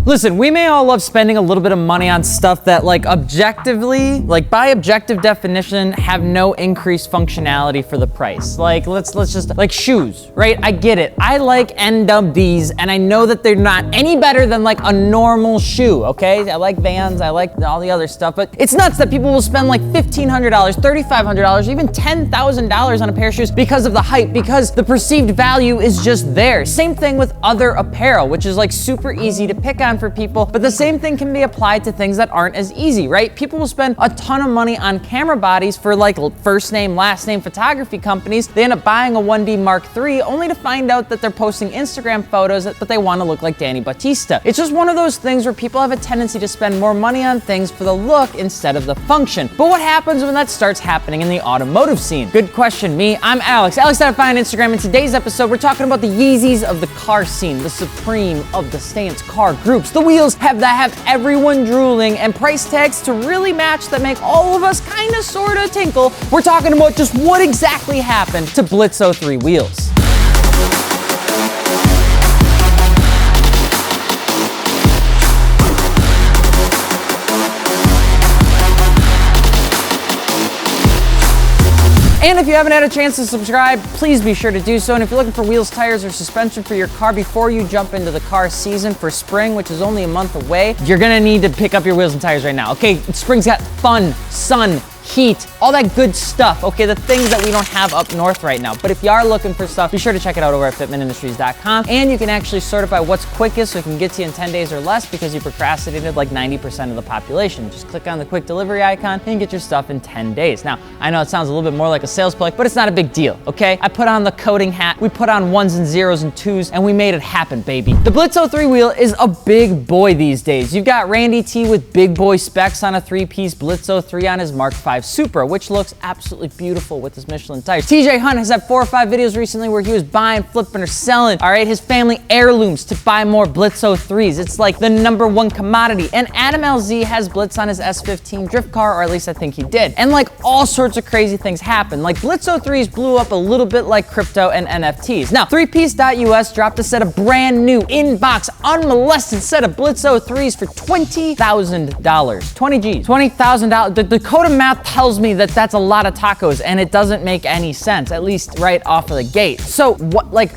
Listen, we may all love spending a little bit of money on stuff that like objectively, like by objective definition, have no increased functionality for the price. Like let's just, like shoes, right? I get it. I like NWDs and I know that they're not any better than like a normal shoe, okay? I like Vans, I like all the other stuff, but it's nuts that people will spend like $1,500, $3,500, even $10,000 on a pair of shoes because of the hype, because the perceived value is just there. Same thing with other apparel, which is like super easy to pick on for people, but the same thing can be applied to things that aren't as easy, right? People will spend a ton of money on camera bodies for like first name, last name photography companies. They end up buying a 1D Mark III only to find out that they're posting Instagram photos, but they want to look like Danny Bautista. It's just one of those things where people have a tendency to spend more money on things for the look instead of the function. But what happens when that starts happening in the automotive scene? Good question, me. I'm Alex. Alex.Fi on Instagram. In today's episode, we're talking about the Yeezys of the car scene, the supreme of the stance car groups, the wheels that have everyone drooling, and price tags to really match that make all of us kind of sort of tinkle. We're talking about just what exactly happened to Blitz 03 wheels. And if you haven't had a chance to subscribe, please be sure to do so. And if you're looking for wheels, tires, or suspension for your car before you jump into the car season for spring, which is only a month away, you're gonna need to pick up your wheels and tires right now. Okay, spring's got fun, sun, heat, all that good stuff, okay? The things that we don't have up north right now. But if you are looking for stuff, be sure to check it out over at fitmentindustries.com. And you can actually sort by what's quickest so it can get to you in 10 days or less because you procrastinated like 90% of the population. Just click on the quick delivery icon and get your stuff in 10 days. Now, I know it sounds a little bit more like a sales play, but it's not a big deal, okay? I put on the coding hat, we put on ones and zeros and twos, and we made it happen, baby. The Blitz 03 wheel is a big boy these days. You've got Randy T with big boy specs on a 3-piece Blitz 03 on his Mark V Supra, which looks absolutely beautiful with his Michelin tires. TJ Hunt has had 4 or 5 videos recently where he was buying, flipping, or selling, all right, his family heirlooms to buy more Blitz 03s. It's like the #1 commodity. And Adam LZ has Blitz on his S15 drift car, or at least I think he did. And like all sorts of crazy things happen. Like Blitz 03s blew up a little bit like crypto and NFTs. Now, 3piece.us dropped a set of brand new in-box, unmolested set of Blitz 03s for $20,000. 20 G's. $20,000. The code of math tells me that that's a lot of tacos, and it doesn't make any sense, at least right off of the gate. So what, like,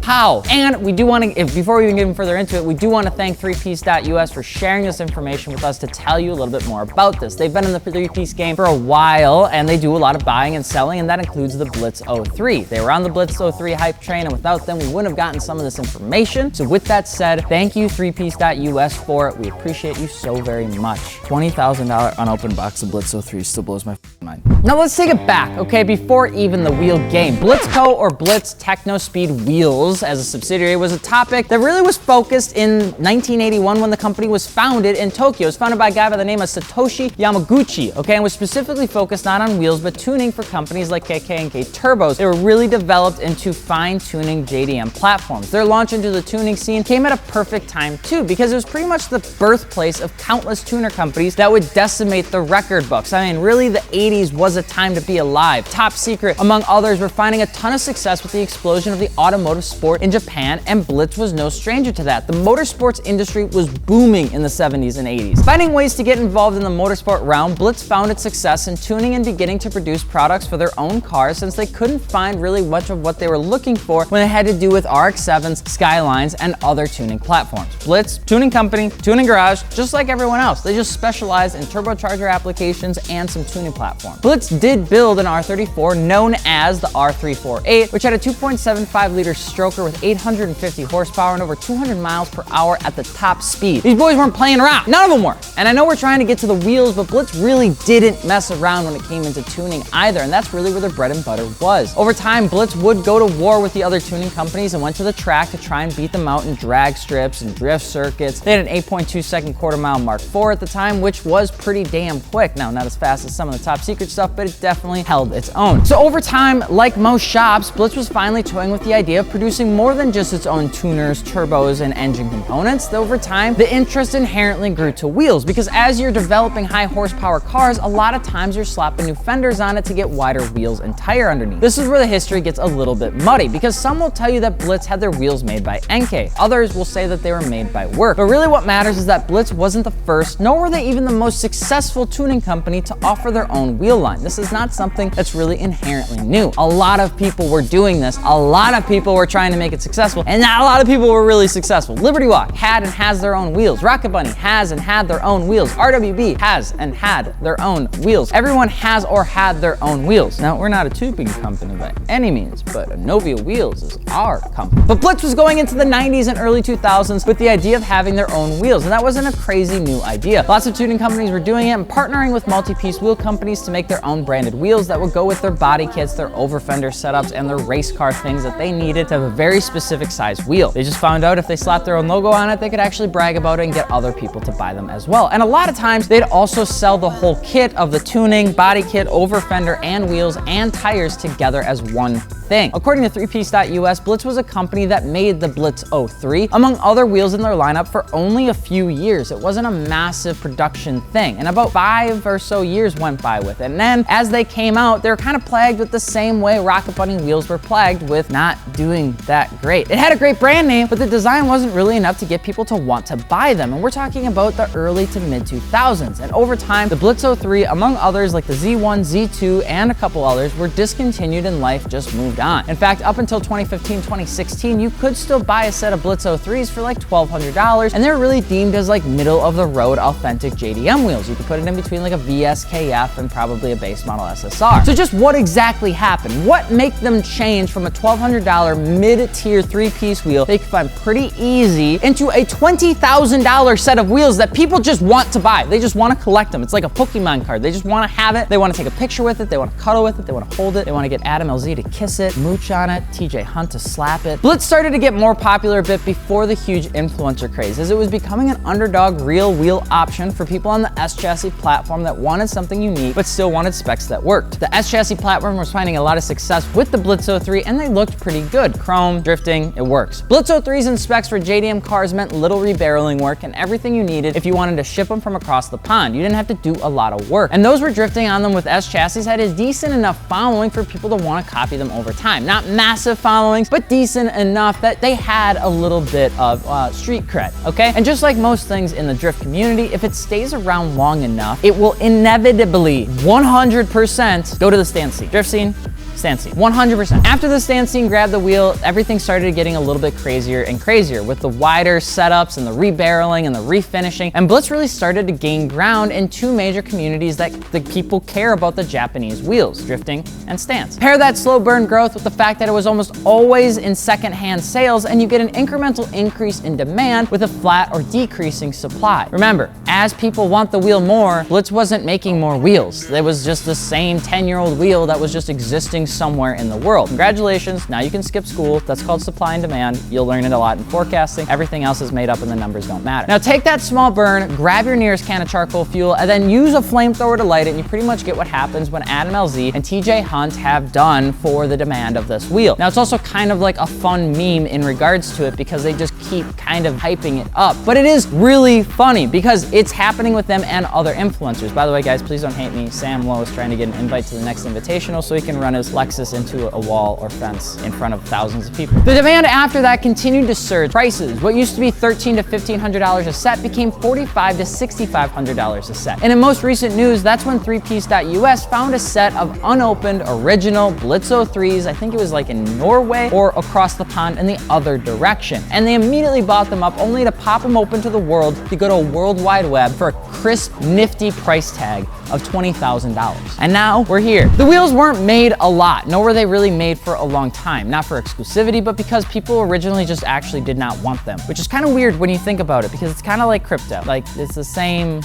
how? And we do want to, before we even get further into it, we do want to thank 3piece.us for sharing this information with us to tell you a little bit more about this. They've been in the 3-piece game for a while, and they do a lot of buying and selling, and that includes the Blitz 03. They were on the Blitz 03 hype train, and without them, we wouldn't have gotten some of this information. So with that said, thank you 3piece.us for it. We appreciate you so very much. $20,000 unopened box of Blitz 03 still blows my mind. Now let's take it back, okay, before even the wheel game. Blitzco, or Blitz Techno Speed Wheels as a subsidiary, was a topic that really was focused in 1981 when the company was founded in Tokyo. It was founded by a guy by the name of Satoshi Yamaguchi, okay, and was specifically focused not on wheels, but tuning for companies like KK and K Turbos. They were really developed into fine-tuning JDM platforms. Their launch into the tuning scene came at a perfect time too, because it was pretty much the birthplace of countless tuner companies that would decimate the record books. I mean, really, the 80s was a time to be alive. Top Secret, among others, were finding a ton of success with the explosion of the automotive sport in Japan, and Blitz was no stranger to that. The motorsports industry was booming in the 70s and 80s. Finding ways to get involved in the motorsport realm, Blitz found its success in tuning and beginning to produce products for their own cars, since they couldn't find really much of what they were looking for when it had to do with RX-7s, Skylines, and other tuning platforms. Blitz, tuning company, tuning garage, just like everyone else. They just specialized in turbocharger applications and some tuning platforms. Blitz did build an R34 known as the R348, which had a 2.75-liter stroker with 850 horsepower and over 200 miles per hour at the top speed. These boys weren't playing around. None of them were. And I know we're trying to get to the wheels, but Blitz really didn't mess around when it came into tuning either, and that's really where their bread and butter was. Over time, Blitz would go to war with the other tuning companies and went to the track to try and beat them out in drag strips and drift circuits. They had an 8.2-second quarter-mile Mark IV at the time, which was pretty damn quick. Now, not as fast as some of the Top Secret stuff, but it definitely held its own. So over time, like most shops, Blitz was finally toying with the idea of producing producing more than just its own tuners, turbos, and engine components. Over time, the interest inherently grew to wheels, because as you're developing high horsepower cars, a lot of times you're slapping new fenders on it to get wider wheels and tire underneath. This is where the history gets a little bit muddy, because some will tell you that Blitz had their wheels made by NK. Others will say that they were made by Work. But really what matters is that Blitz wasn't the first, nor were they even the most successful tuning company to offer their own wheel line. This is not something that's really inherently new. A lot of people were doing this. A lot of people were trying to make it successful, and not a lot of people were really successful. Liberty Walk had and has their own wheels. Rocket Bunny has and had their own wheels. RWB has and had their own wheels. Everyone has or had their own wheels. Now, we're not a tubing company by any means, but Anovia Wheels is our company. But Blitz was going into the 90s and early 2000s with the idea of having their own wheels, and that wasn't a crazy new idea. Lots of tuning companies were doing it and partnering with multi-piece wheel companies to make their own branded wheels that would go with their body kits, their over-fender setups, and their race car things that they needed to have a very specific size wheel. They just found out if they slapped their own logo on it, they could actually brag about it and get other people to buy them as well. And a lot of times, they'd also sell the whole kit of the tuning, body kit, over-fender, and wheels and tires together as one thing. According to 3piece.us, Blitz was a company that made the Blitz 03, among other wheels in their lineup, for only a few years. It wasn't a massive production thing, and about 5 or so years went by with it. And then as they came out, they were kind of plagued with the same way Rocket Bunny wheels were plagued with not doing that great. It had a great brand name, but the design wasn't really enough to get people to want to buy them. And we're talking about the early to mid 2000s. And over time, the Blitz 03, among others like the Z1, Z2, and a couple others, were discontinued and life just moved on. In fact, up until 2015, 2016, you could still buy a set of Blitz 03s for like $1,200, and they're really deemed as like middle of the road authentic JDM wheels. You could put it in between like a VSKF and probably a base model SSR. So just what exactly happened? What make them change from a $1,200 mid-tier 3-piece wheel they could find pretty easy into a $20,000 set of wheels that people just want to buy? They just want to collect them. It's like a Pokemon card. They just want to have it. They want to take a picture with it. They want to cuddle with it. They want to hold it. They want to get Adam LZ to kiss it, mooch on it, TJ Hunt to slap it. Blitz started to get more popular a bit before the huge influencer craze, as it was becoming an underdog real wheel option for people on the S-chassis platform that wanted something unique but still wanted specs that worked. The S-chassis platform was finding a lot of success with the Blitz 03, and they looked pretty good. Chrome, drifting, it works. Blitz 03s and specs for JDM cars meant little rebarreling work and everything you needed if you wanted to ship them from across the pond. You didn't have to do a lot of work. And those were drifting on them with S-chassis had a decent enough following for people to want to copy them over time. Not massive followings, but decent enough that they had a little bit of street cred, okay? And just like most things in the drift community, if it stays around long enough, it will inevitably 100% go to the stand scene. Drift scene, stand scene, 100%. After the stand scene grabbed the wheel, everything started getting a little bit crazier and crazier with the wider setups and the rebarreling and the refinishing. And Blitz really started to gain ground in two major communities that the people care about the Japanese wheels, drifting and stance. Pair that slow burn growth with the fact that it was almost always in secondhand sales, and you get an incremental increase in demand with a flat or decreasing supply. Remember, as people want the wheel more, Blitz wasn't making more wheels. It was just the same 10-year-old wheel that was just existing somewhere in the world. Congratulations, now you can skip school. That's called supply and demand. You'll learn it a lot in forecasting. Everything else is made up and the numbers don't matter. Now take that small burn, grab your nearest can of charcoal fuel, and then use a flamethrower to light it, and you pretty much get what happens when Adam LZ and TJ Hunt have done for the demand of this wheel. Now it's also kind of like a fun meme in regards to it because they just keep kind of hyping it up. But it is really funny because it's happening with them and other influencers. By the way, guys, please don't hate me. Sam Lowe is trying to get an invite to the next Invitational so he can run his Lexus into a wall or fence in front of thousands of people. The demand after that continued to surge. Prices, what used to be $1,300 to $1,500 a set, became $4,500 to $6,500 a set. And in most recent news, that's when 3piece.us found a set of unopened original Blitz 03s, I think it was like in Norway or across the pond in the other direction. And they immediately bought them up only to pop them open to the world to go to a World Wide Web for a crisp, nifty price tag of $20,000. And now we're here. The wheels weren't made a lot, nor were they really made for a long time. Not for exclusivity, but because people originally just actually did not want them, which is kind of weird when you think about it, because it's kind of like crypto. Like, it's the same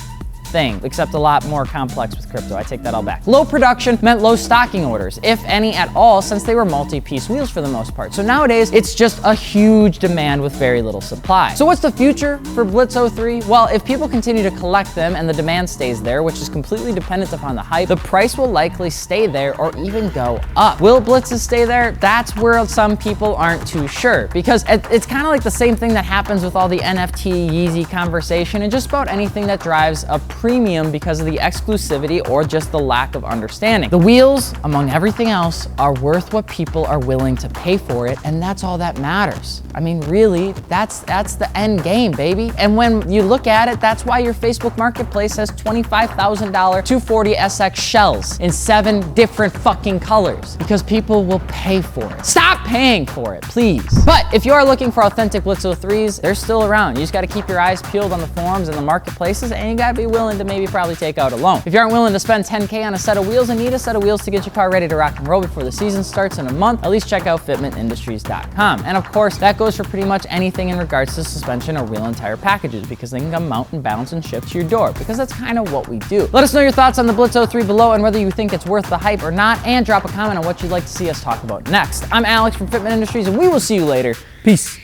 thing, except a lot more complex with crypto. I take that all back. Low production meant low stocking orders, if any at all, since they were multi-piece wheels for the most part. So nowadays, it's just a huge demand with very little supply. So what's the future for Blitz 03? Well, if people continue to collect them and the demand stays there, which is completely dependent upon the hype, the price will likely stay there or even go up. Will Blitzes stay there? That's where some people aren't too sure, because it's kind of like the same thing that happens with all the NFT Yeezy conversation and just about anything that drives a premium because of the exclusivity or just the lack of understanding. The wheels, among everything else, are worth what people are willing to pay for it, and that's all that matters. I mean, really, that's the end game, baby. And when you look at it, that's why your Facebook Marketplace has $25,000 240 SX shells in 7 different fucking colors, because people will pay for it. Stop paying for it, please. But if you are looking for authentic Blitz 03s, they're still around. You just gotta keep your eyes peeled on the forums and the marketplaces, and you gotta be willing to maybe probably take out a loan. If you aren't willing to spend 10K on a set of wheels and need a set of wheels to get your car ready to rock and roll before the season starts in a month, at least check out fitmentindustries.com. And of course, that goes for pretty much anything in regards to suspension or wheel and tire packages, because they can come mount and bounce and ship to your door, because that's kind of what we do. Let us know your thoughts on the Blitz 03 below and whether you think it's worth the hype or not, and drop a comment on what you'd like to see us talk about next. I'm Alex from Fitment Industries, and we will see you later. Peace.